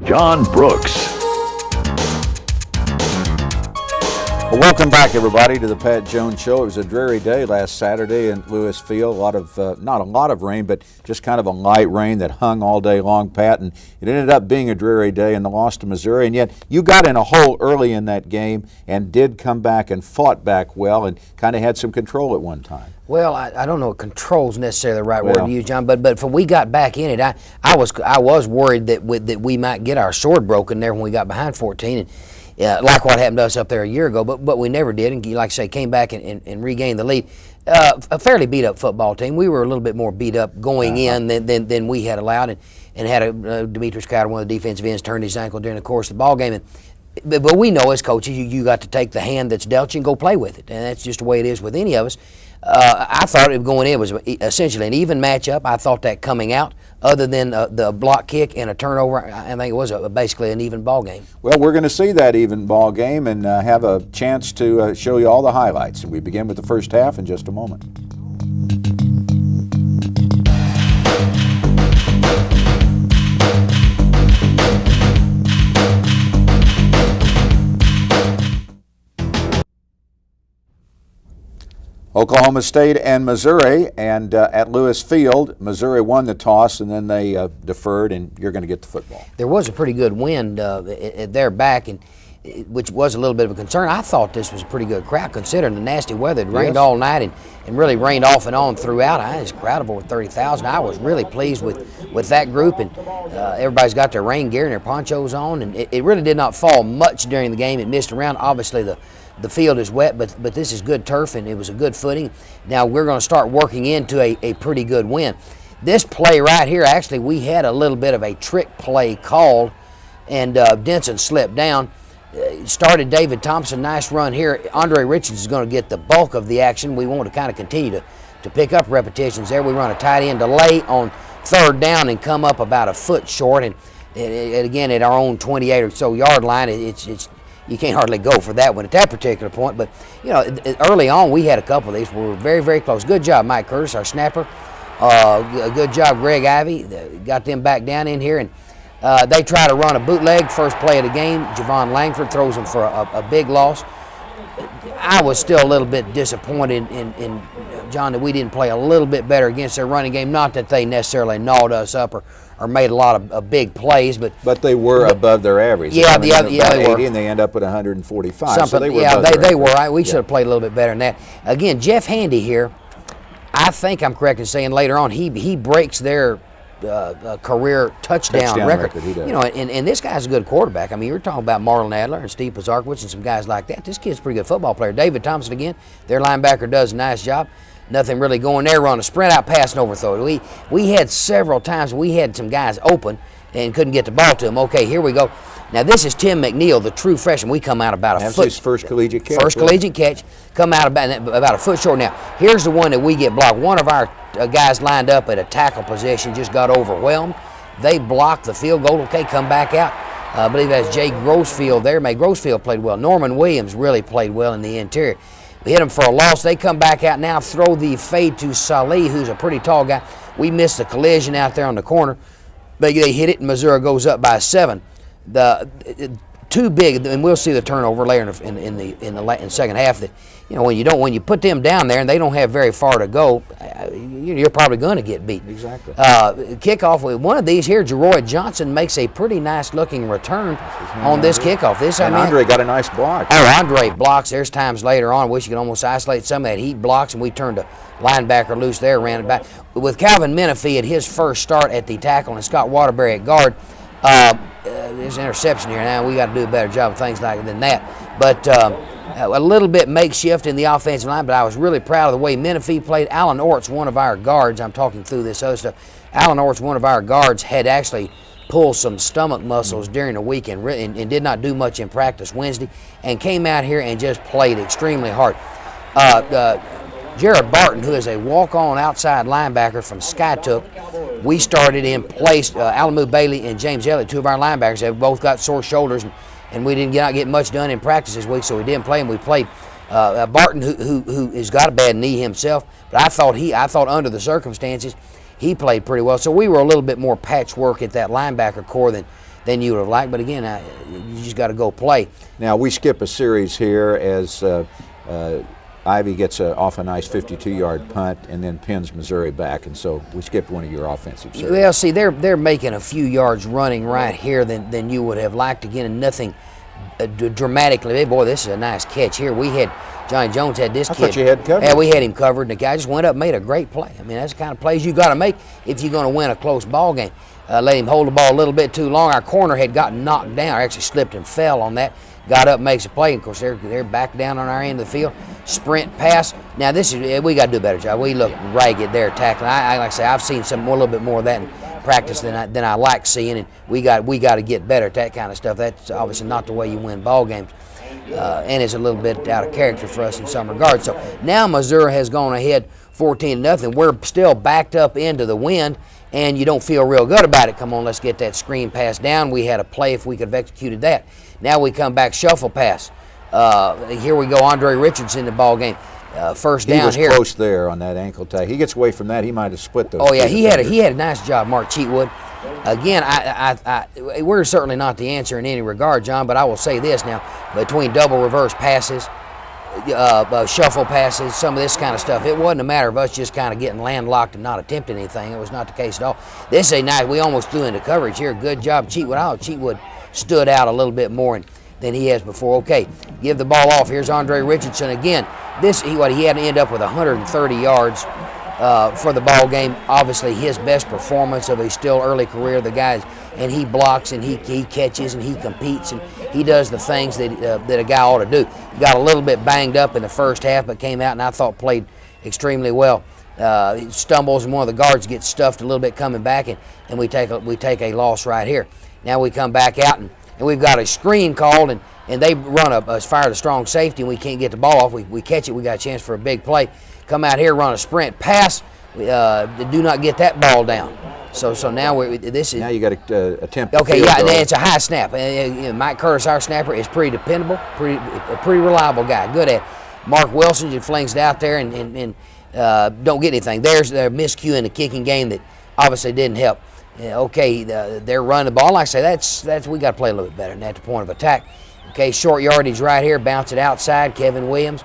John Brooks. Well, welcome back, everybody, to the Pat Jones Show. It was a dreary day last Saturday in Lewis Field. Not a lot of rain, but just kind of a light rain that hung all day long, Pat. And it ended up being a dreary day in the loss to Missouri. And yet you got in a hole early in that game and did come back and fought back well and kind of had some control at one time. Well, I don't know if control is necessarily the right word to use, John, but if we got back in it, I was worried that we might get our sword broken there when we got behind 14. And, like what happened to us up there a year ago, but we never did, and like I say, came back and regained the lead. A fairly beat-up football team. We were a little bit more beat up going in than we had allowed, and had Demetrius Crowder, one of the defensive ends, turned his ankle during the course of the ball game. But we know as coaches, you got to take the hand that's dealt you and go play with it, and that's just the way it is with any of us. I thought it going in was essentially an even matchup. I thought that coming out, other than the block kick and a turnover, I think it was basically an even ball game. Well, we're going to see that even ball game and have a chance to show you all the highlights. We begin with the first half in just a moment. Oklahoma State and Missouri, and at Lewis Field, Missouri won the toss, and then they deferred, and you're going to get the football. There was a pretty good wind at their back, and which was a little bit of a concern. I thought this was a pretty good crowd, considering the nasty weather. It rained all night and really rained off and on throughout. I was a crowd of over 30,000. I was really pleased with that group, and everybody's got their rain gear and their ponchos on, and it really did not fall much during the game. It missed around. Obviously, the field is wet, but this is good turf, and it was a good footing. Now we're going to start working into a pretty good win. This play right here, actually, we had a little bit of a trick play called, and Denson slipped down. Started David Thompson, nice run here. Andre Richards is going to get the bulk of the action. We want to kind of continue to pick up repetitions there. We run a tight end delay on third down and come up about a foot short, and again at our own 28 or so yard line, it's you can't hardly go for that one at that particular point. But, you know, early on we had a couple of these. We were very, very close. Good job, Mike Curtis, our snapper. Good job, Greg Ivey. Got them back down in here. And they try to run a bootleg, first play of the game. Javon Langford throws them for a big loss. I was still a little bit disappointed in John, that we didn't play a little bit better against their running game. Not that they necessarily gnawed us up or made a lot of big plays, but they were above their average. They were. And they end up with 145. Something, so they were they were. We should have played a little bit better than that. Again, Jeff Handy here, I think I'm correct in saying later on he breaks their career touchdown record. He does. You know, and this guy's a good quarterback. I mean, you're talking about Marlon Adler and Steve Pizarkowicz and some guys like that. This kid's a pretty good football player. David Thompson again, their linebacker, does a nice job. Nothing really going there. Run a sprint out, pass and overthrow. We had several times we had some guys open and couldn't get the ball to them. Okay, here we go. Now this is Tim McNeil, the true freshman. We come out about a foot. That's his first collegiate catch. Collegiate catch. Come out about a foot short. Now here's the one that we get blocked. One of our guys lined up at a tackle position just got overwhelmed. They blocked the field goal. Okay, come back out. I believe that's Jay Grossfield there. May Grossfield played well. Norman Williams really played well in the interior. We hit them for a loss. They come back out now, throw the fade to Salih, who's a pretty tall guy. We missed the collision out there on the corner. They hit it, and Missouri goes up by 7. Too big, and we'll see the turnover later in the second half. That, you know, when you put them down there and they don't have very far to go, you're probably going to get beat. Exactly. Kickoff with one of these here, Jeroy Johnson makes a pretty nice looking return on this kickoff. Andre got a nice block. Oh, Andre blocks. There's times later on, I wish you could almost isolate some of that. He blocks, and we turned a linebacker loose there, ran it back. With Calvin Menifee at his first start at the tackle and Scott Waterbury at guard, there's an interception here. Now we got to do a better job of things like than that. But a little bit makeshift in the offensive line, but I was really proud of the way Menifee played. Alan Orts, one of our guards, I'm talking through this other stuff. Alan Orts, one of our guards, had actually pulled some stomach muscles during the week and did not do much in practice Wednesday, and came out here and just played extremely hard. Jared Barton, who is a walk-on outside linebacker from Skytook, we started in place. Alamu Bailey and James Elliott, two of our linebackers, have both got sore shoulders, and we didn't get much done in practice this week, so we didn't play him. We played Barton, who has got a bad knee himself, but I thought under the circumstances he played pretty well. So we were a little bit more patchwork at that linebacker core than than you would have liked. But again, you just got to go play. Now we skip a series here as Ivy gets off a nice 52-yard punt and then pins Missouri back, and so we skipped one of your offensive series. Well, see, they're making a few yards running right here than you would have liked. Again, and nothing dramatically. Hey, boy, this is a nice catch here. We had Johnny Jones had this kid. I thought you had covered. Yeah, we had him covered, and the guy just went up and made a great play. I mean, that's the kind of plays you got to make if you're going to win a close ball game. Let him hold the ball a little bit too long. Our corner had gotten knocked down, or actually slipped and fell on that. Got up, makes a play. Of course, they're back down on our end of the field. Sprint pass. Now this is we got to do a better job. We look ragged there tackling. I like I say, I've seen a little bit more of that in practice than I like seeing, and we got to get better at that kind of stuff. That's obviously not the way you win ball games, and it's a little bit out of character for us in some regards. So now Missouri has gone ahead 14-0. We're still backed up into the wind, and you don't feel real good about it. Come on, let's get that screen pass down. We had a play if we could have executed that. Now we come back, shuffle pass. Here we go, Andre Richardson in the ball game. First down here. He was close there on that ankle tag. He gets away from that, he might have split those. Oh yeah, he had a nice job, Mark Cheatwood. Again, we're certainly not the answer in any regard, John, but I will say this now: between double reverse passes, shuffle passes, some of this kind of stuff, it wasn't a matter of us just kind of getting landlocked and not attempting anything. It was not the case at all. This is a nice. We almost threw into coverage here. Good job, Cheatwood. Cheatwood stood out a little bit more than he has before. Okay, give the ball off. Here's Andre Richardson again. He had to end up with 130 yards for the ball game. Obviously, his best performance of a still early career. The guys, and he blocks and he catches and he competes and he does the things that a guy ought to do. Got a little bit banged up in the first half, but came out and I thought played extremely well. He stumbles and one of the guards gets stuffed a little bit coming back, and we take a loss right here. Now we come back out and we've got a screen called, and they run a fire the strong safety, and we can't get the ball off. We catch it. We got a chance for a big play. Come out here, run a sprint pass. Do not get that ball down. So now this is. Now you got to attempt. Okay, yeah, and it's a high snap. Mike Curtis, our snapper, is pretty dependable, a pretty reliable guy. Good at it. Mark Wilson just flings it out there and don't get anything. There's a miscue in the kicking game that obviously didn't help. Okay, they're running the ball. Like I say, that's we got to play a little bit better than that to point of attack. Okay, short yardage right here, bounce it outside. Kevin Williams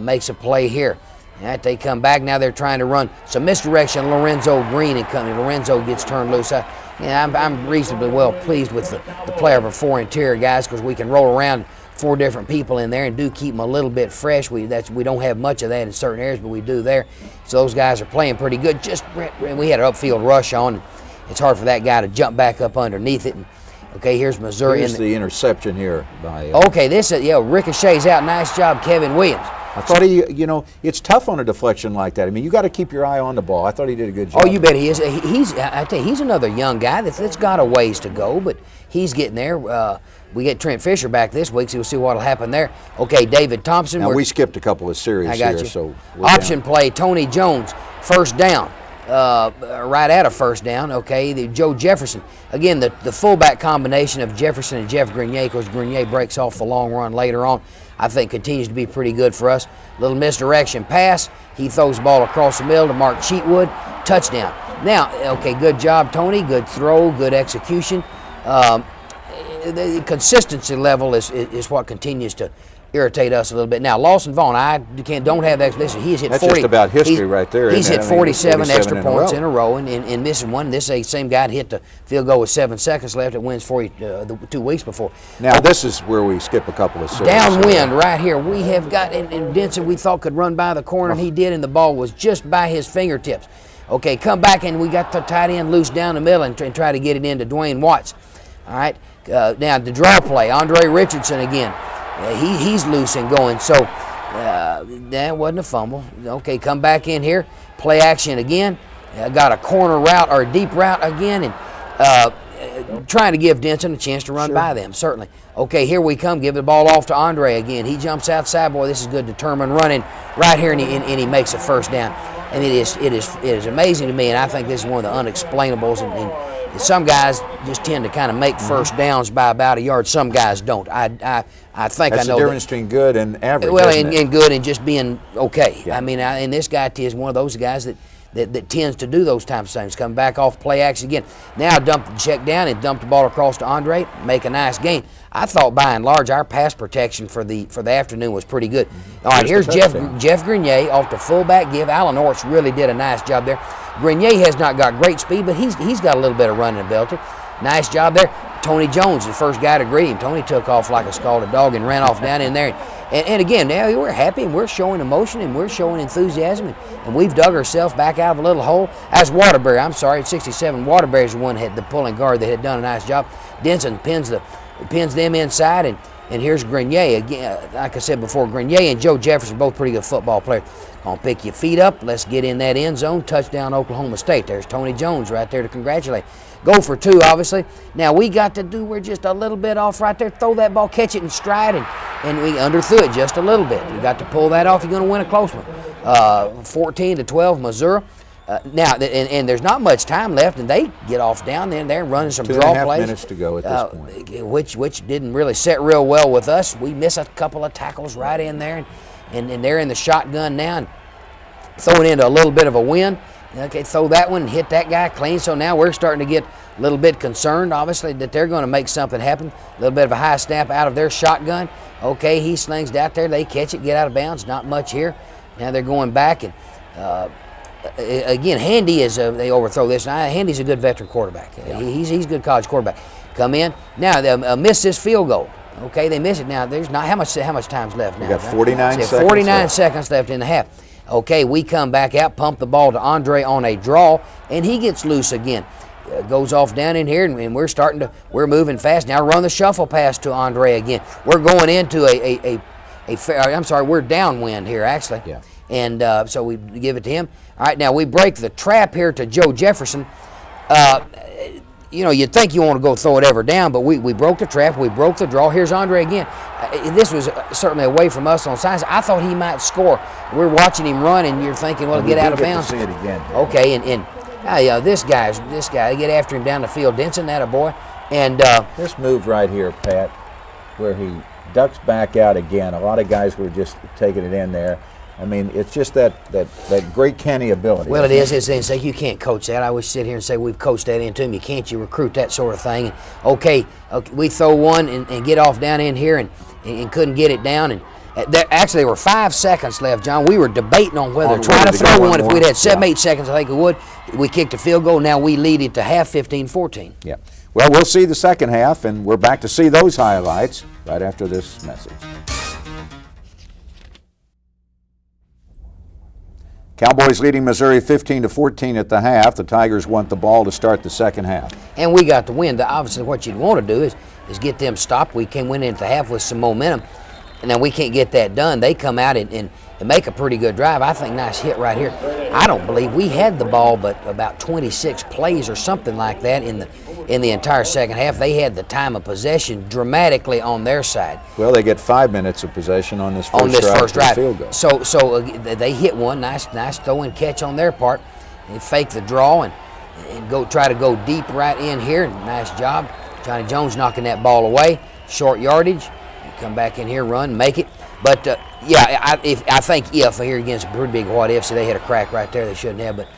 makes a play here. All right, they come back. Now they're trying to run some misdirection. Lorenzo Green and company. Lorenzo gets turned loose. I'm reasonably well pleased with the play of our four interior guys because we can roll around four different people in there and do keep them a little bit fresh. We don't have much of that in certain areas, but we do there. So those guys are playing pretty good. We had an upfield rush on. It's hard for that guy to jump back up underneath it. And, okay, here's Missouri. Here's the interception here by. Okay, this is ricochets out. Nice job, Kevin Williams. I thought it's tough on a deflection like that. I mean, you got to keep your eye on the ball. I thought he did a good job. Oh, you bet he is. I tell you, he's another young guy that's got a ways to go, but he's getting there. We get Trent Fisher back this week, so we'll see what'll happen there. Okay, David Thompson. Now we skipped a couple of series here, so option play. Tony Jones, first down. Right at a first down, okay. Joe Jefferson, again, the fullback combination of Jefferson and Jeff Grenier, because Grenier breaks off the long run later on, I think continues to be pretty good for us. Little misdirection pass. He throws the ball across the middle to Mark Cheatwood. Touchdown. Now, okay, good job, Tony. Good throw, good execution. The consistency level is what continues to irritate us a little bit. Now, Lawson Vaughn, don't have explanation. He's hit 40. That's just about history right there. He's hit 47 extra points in a row and missing one. This is the same guy that hit the field goal with 7 seconds left. It wins for you 2 weeks before. Now, this is where we skip a couple of series. Downwind right here. We have got, and Denson we thought could run by the corner, and he did, and the ball was just by his fingertips. Okay, come back, and we got the tight end loose down the middle and try to get it into Dwayne Watts. All right, now the draw play, Andre Richardson again. He's loose and going, so that wasn't a fumble. Okay, come back in here, play action again. Got a corner route or a deep route again, and trying to give Denson a chance to run by them, certainly. Okay, here we come, give the ball off to Andre again. He jumps outside. Boy, this is good, determined running right here, and he makes a first down. And it is amazing to me, and I think this is one of the unexplainables, and some guys just tend to kind of make first downs by about a yard. Some guys don't. I think That's I know the difference between good and average. Well, and good and just being okay. Yeah. I mean, and this guy is one of those guys that tends to do those types of things. Come back off play action again. Now dump the check down and dump the ball across to Andre, make a nice gain. I thought by and large our pass protection for the afternoon was pretty good. All right, here's Jeff Grenier off the fullback give. Alan Orts really did a nice job there. Grenier has not got great speed, but he's got a little bit of running ability. Nice job there. Tony Jones, the first guy to greet him. Tony took off like a scalded dog and ran off down in there. And again, now we're happy and we're showing emotion and we're showing enthusiasm. And we've dug ourselves back out of a little hole. As Waterbury, I'm sorry, at 67, Waterbury's the one that had the pulling guard that had done a nice job. Denson pins them inside, and here's Grenier. Again, like I said before, Grenier and Joe Jefferson, both pretty good football players. Gonna pick your feet up. Let's get in that end zone. Touchdown, Oklahoma State. There's Tony Jones right there to congratulate. Go for two, obviously. Now we got to do, we're just a little bit off right there. Throw that ball, catch it in stride, and we underthrew it just a little bit. You got to pull that off. You're going to win a close one. 14-12, Missouri. Now, and there's not much time left, and they get off down there and they're running some draw plays. 2.5 minutes to go at this point. Which didn't really set real well with us. We miss a couple of tackles right in there, and they're in the shotgun now and throwing into a little bit of a wind. Okay, throw that one and hit that guy clean. So now we're starting to get a little bit concerned, obviously, that they're going to make something happen. A little bit of a high snap out of their shotgun. Okay, he slings it out there. They catch it, get out of bounds. Not much here. Now they're going back. And again, Handy is they overthrow this. Now, Handy's a good veteran quarterback. Yeah. He's a good college quarterback. Come in. Now they miss this field goal. Okay, they miss it. Now there's not how much time's left now. We got 49 seconds. 49 seconds left in the half. Okay, we come back out, pump the ball to Andre on a draw, and he gets loose again. Goes off down in here, and we're moving fast. Now run the shuffle pass to Andre again. We're going into we're downwind here, actually. Yeah. And so we give it to him. All right, now we break the trap here to Joe Jefferson. You'd think you want to go throw it ever down, but we broke the trap, we broke the draw. Here's Andre again. This was certainly away from us on signs. I thought he might score. We're watching him run, and you're thinking, well, get out of bounds. See it again. Okay, and this guy, they get after him down the field. Denson, that a boy. And this move right here, Pat, where he ducks back out again. A lot of guys were just taking it in there. I mean, it's just that great Kenny ability. Well, it is. It's like you can't coach that. I would sit here and say we've coached that into him. You can't. You recruit that sort of thing. Okay, we throw one and get off down in here and couldn't get it down. And there were 5 seconds left, John. We were debating on whether to try to throw one. If we'd had 7-8 seconds, I think we would. We kicked a field goal. Now we lead it to half 15-14. Yeah. Well, we'll see the second half, and we're back to see those highlights right after this message. Cowboys leading Missouri 15-14 at the half. The Tigers want the ball to start the second half. And we got the win. Obviously, what you'd want to do is get them stopped. We can win into the half with some momentum. And now we can't get that done. They come out and make a pretty good drive. I think nice hit right here. I don't believe we had the ball but about 26 plays or something like that in the entire second half. They had the time of possession dramatically on their side. Well, they get 5 minutes of possession on this first drive. Field goal. So they hit one nice throw and catch on their part. They fake the draw and try to go deep right in here. Nice job. Johnny Jones knocking that ball away. Short yardage. Come back in here, run, make it. But I think if here against a pretty big what if, so they had a crack right there they shouldn't have. But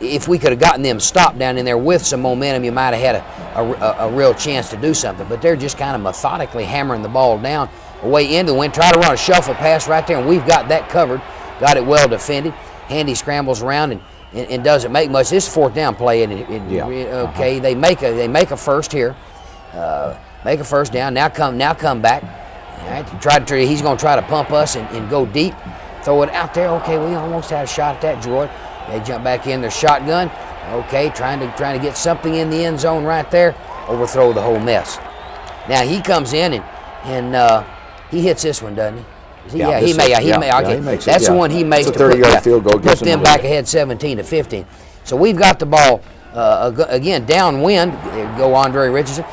if we could have gotten them stopped down in there with some momentum, you might have had a real chance to do something. But they're just kind of methodically hammering the ball down away into the wind. Try to run a shuffle pass right there, and we've got that covered. Got it well defended. Handy scrambles around and doesn't make much. This fourth down play, okay, they make a first here. Make a first down. Now come back. All right, he's going to try to pump us and go deep. Throw it out there. Okay, we almost had a shot at that, Droid. They jump back in their shotgun. Okay, trying to get something in the end zone right there. Overthrow the whole mess. Now he comes in and he hits this one, doesn't he? He may. Okay, makes that's the one he makes to 30-yard field goal. Put them back ahead 17-15. So we've got the ball again downwind. There go Andre Richardson.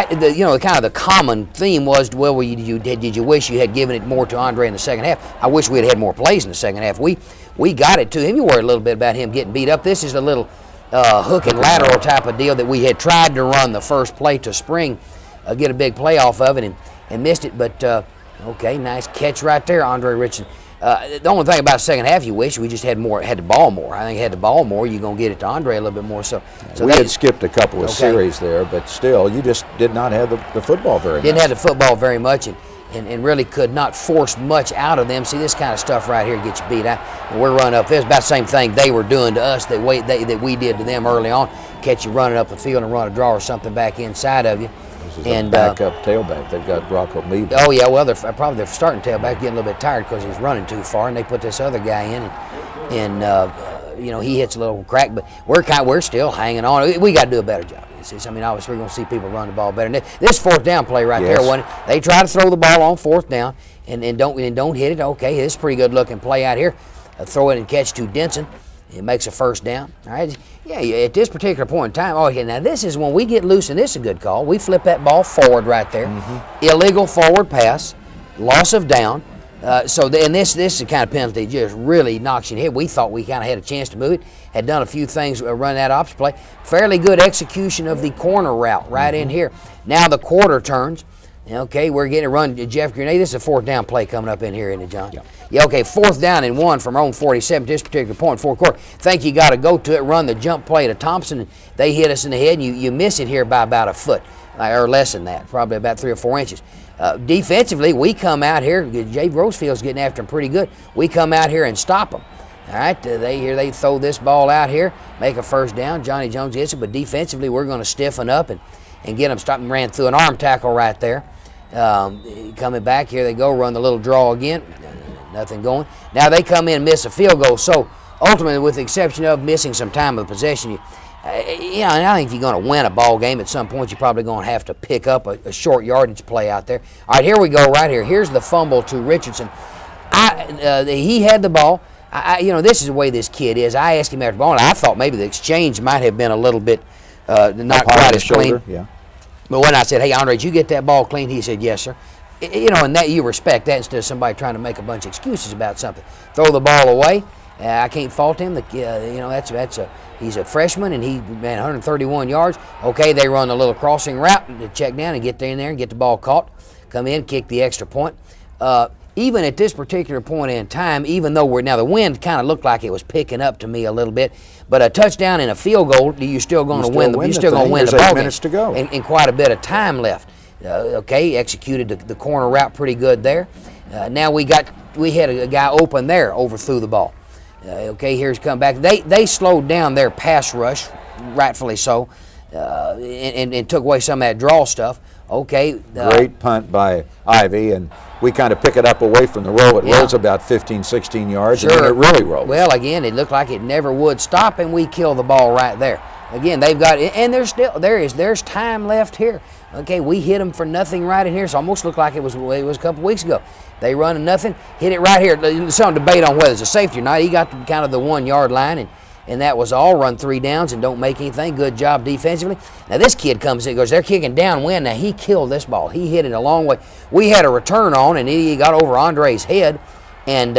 Kind of the common theme was, well, did you wish you had given it more to Andre in the second half? I wish we had more plays in the second half. We got it to him. You worried a little bit about him getting beat up. This is a little hook and lateral type of deal that we had tried to run the first play to spring, get a big play off of it and missed it. But okay, nice catch right there, Andre Richardson. The only thing about the second half, you wish we just had the ball more. I think had the ball more, you're going to get it to Andre a little bit more. So we had skipped a couple of series there, but still, you just did not have the football very much. Didn't have the football very much, and really could not force much out of them. See, this kind of stuff right here gets you beat. We're running up. It's about the same thing they were doing to us that we did to them early on. Catch you running up the field and run a draw or something back inside of you. This is a backup tailback. They've got Rocco Mead. Oh, yeah, well, they're starting tailback getting a little bit tired because he's running too far, and they put this other guy in, and he hits a little crack, but we're still hanging on. We got to do a better job. I mean, obviously, we're going to see people run the ball better. And this fourth down play right there, they try to throw the ball on fourth down and don't hit it. Okay, this is a pretty good-looking play out here. Throw it and catch to Denson. It makes a first down. All right. Yeah, at this particular point in time, now this is when we get loose, and this is a good call. We flip that ball forward right there. Mm-hmm. Illegal forward pass, loss of down. This is the kind of penalty that just really knocks you in the head. We thought we kind of had a chance to move it, had done a few things, run that option play. Fairly good execution of the corner route right in here. Now the quarter turns. Okay, we're getting a run to Jeff Grenade. This is a fourth down play coming up in here, isn't it, John? Yeah, okay, 4th down and 1 from our own 47 at this particular point, fourth quarter. Think you got to go to it, run the jump play to Thompson, and they hit us in the head, and you miss it here by about a foot, or less than that, probably about 3 or 4 inches. Defensively, we come out here, Jay Rosefield's getting after them pretty good. We come out here and stop them. All right, they throw this ball out here, make a first down. Johnny Jones gets it, but defensively, we're going to stiffen up and get them stopped and ran through an arm tackle right there. Coming back, here they go, run the little draw again. Nothing going. Now they come in and miss a field goal. So ultimately, with the exception of missing some time of possession, and I think if you're going to win a ball game, at some point you're probably going to have to pick up a short yardage play out there. All right, here we go right here. Here's the fumble to Richardson. He had the ball. This is the way this kid is. I asked him after the ball, and I thought maybe the exchange might have been a little bit not quite as clean. Yeah. But when I said, "Hey, Andre, did you get that ball clean?" He said, "Yes, sir." And that you respect that instead of somebody trying to make a bunch of excuses about something. Throw the ball away. I can't fault him. He's a freshman and he ran 131 yards. Okay, they run a little crossing route to check down and get in there and get the ball caught. Come in, kick the extra point. Even at this particular point in time, even though the wind kind of looked like it was picking up to me a little bit, but a touchdown and a field goal, you're still going to win the ball game. 8 minutes to go. And quite a bit of time left. Executed the corner route pretty good there. Now we had a guy open there, overthrew the ball. Here's come back. They slowed down their pass rush, rightfully so, and took away some of that draw stuff. Great punt by Ivy, and we kind of pick it up away from the roll. It rolls about 15, 16 yards, and then it really rolls. Well, again, it looked like it never would stop, and we kill the ball right there. Again, they've got it, and there's time left here. Okay, we hit them for nothing right in here. So almost looked like it was a couple weeks ago. They run nothing, hit it right here. There's some debate on whether it's a safety or not. He got to kind of the 1 yard line, and that was all. Run 3 downs and don't make anything. Good job defensively. Now this kid comes in and goes, they're kicking downwind. Now he killed this ball. He hit it a long way. We had a return on, and he got over Andre's head, and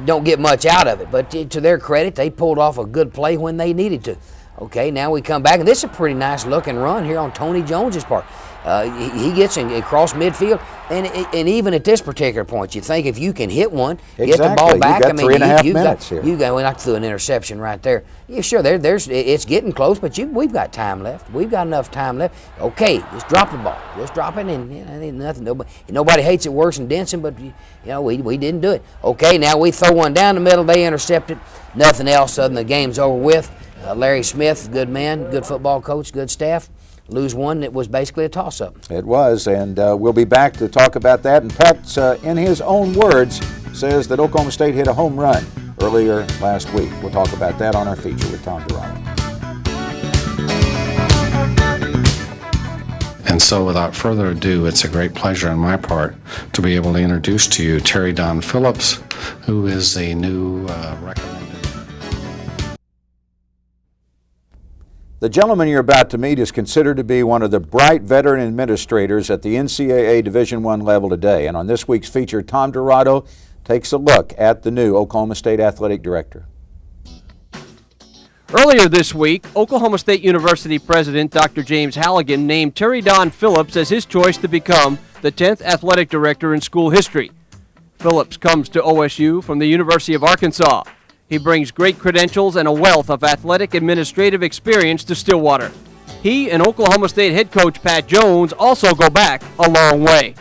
don't get much out of it. But to their credit, they pulled off a good play when they needed to. Okay, now we come back, and this is a pretty nice looking run here on Tony Jones's part. He gets across midfield, and even at this particular point, you think if you can hit one, get the ball back. You've got 3.5 minutes here. We knocked through an interception right there. Yeah, sure, it's getting close, but we've got time left. We've got enough time left. Okay, just drop the ball. Just drop it, and nothing. Nobody hates it worse than Denson, but we didn't do it. Okay, now we throw one down the middle. They intercept it. Nothing else other than the game's over with. Larry Smith, good man, good football coach, good staff. Lose one, it was basically a toss-up. It was, and we'll be back to talk about that. And Pat, in his own words, says that Oklahoma State hit a home run earlier last week. We'll talk about that on our feature with Tom Dorado. And so without further ado, it's a great pleasure on my part to be able to introduce to you Terry Don Phillips, who is a new recommended. The gentleman you're about to meet is considered to be one of the bright veteran administrators at the NCAA Division I level today. And on this week's feature, Tom Dorado takes a look at the new Oklahoma State Athletic Director. Earlier this week, Oklahoma State University President Dr. James Halligan named Terry Don Phillips as his choice to become the 10th Athletic Director in school history. Phillips comes to OSU from the University of Arkansas. He brings great credentials and a wealth of athletic administrative experience to Stillwater. He and Oklahoma State head coach Pat Jones also go back a long way.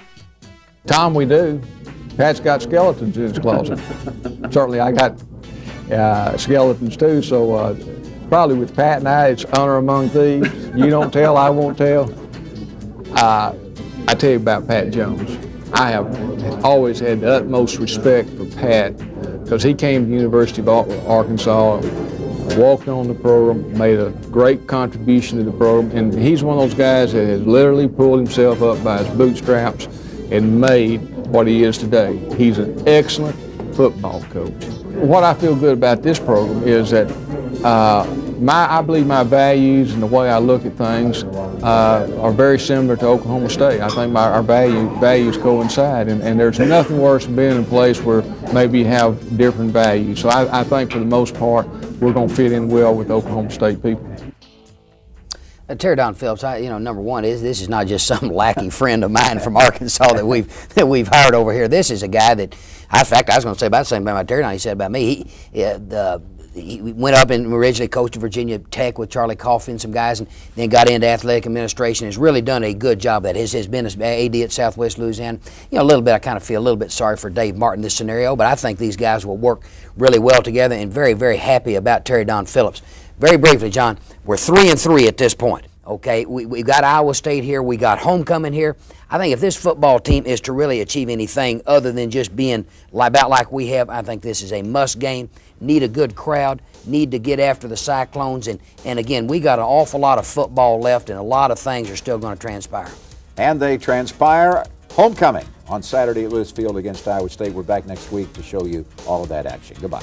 Tom, we do. Pat's got skeletons in his closet. Certainly I got skeletons too, so probably with Pat and I, it's honor among thieves. You don't tell, I won't tell. I tell you about Pat Jones. I have always had the utmost respect for Pat because he came to the University of Arkansas, walked on the program, made a great contribution to the program, and he's one of those guys that has literally pulled himself up by his bootstraps and made what he is today. He's an excellent football coach. What I feel good about this program is that I believe my values and the way I look at things are very similar to Oklahoma State. I think our values coincide, and there's nothing worse than being in a place where maybe you have different values. So I think for the most part, we're going to fit in well with Oklahoma State people. Terry Don Phillips, number one is this is not just some lackey friend of mine from Arkansas that we've hired over here. This is a guy that, in fact, I was going to say about the same about Terry Don he said about me. He went up and originally coached at Virginia Tech with Charlie Coffey and some guys, and then got into athletic administration. Has really done a good job at it. Has been an AD at Southwest Louisiana. A little bit. I kind of feel a little bit sorry for Dave Martin in this scenario, but I think these guys will work really well together, and very, very happy about Terry Don Phillips. Very briefly, John, we're 3-3 at this point. Okay, we've got Iowa State here. We got homecoming here. I think if this football team is to really achieve anything other than just being about like we have, I think this is a must game. Need a good crowd. Need to get after the Cyclones. And again, we got an awful lot of football left, and a lot of things are still going to transpire. And they transpire. Homecoming on Saturday at Lewis Field against Iowa State. We're back next week to show you all of that action. Goodbye.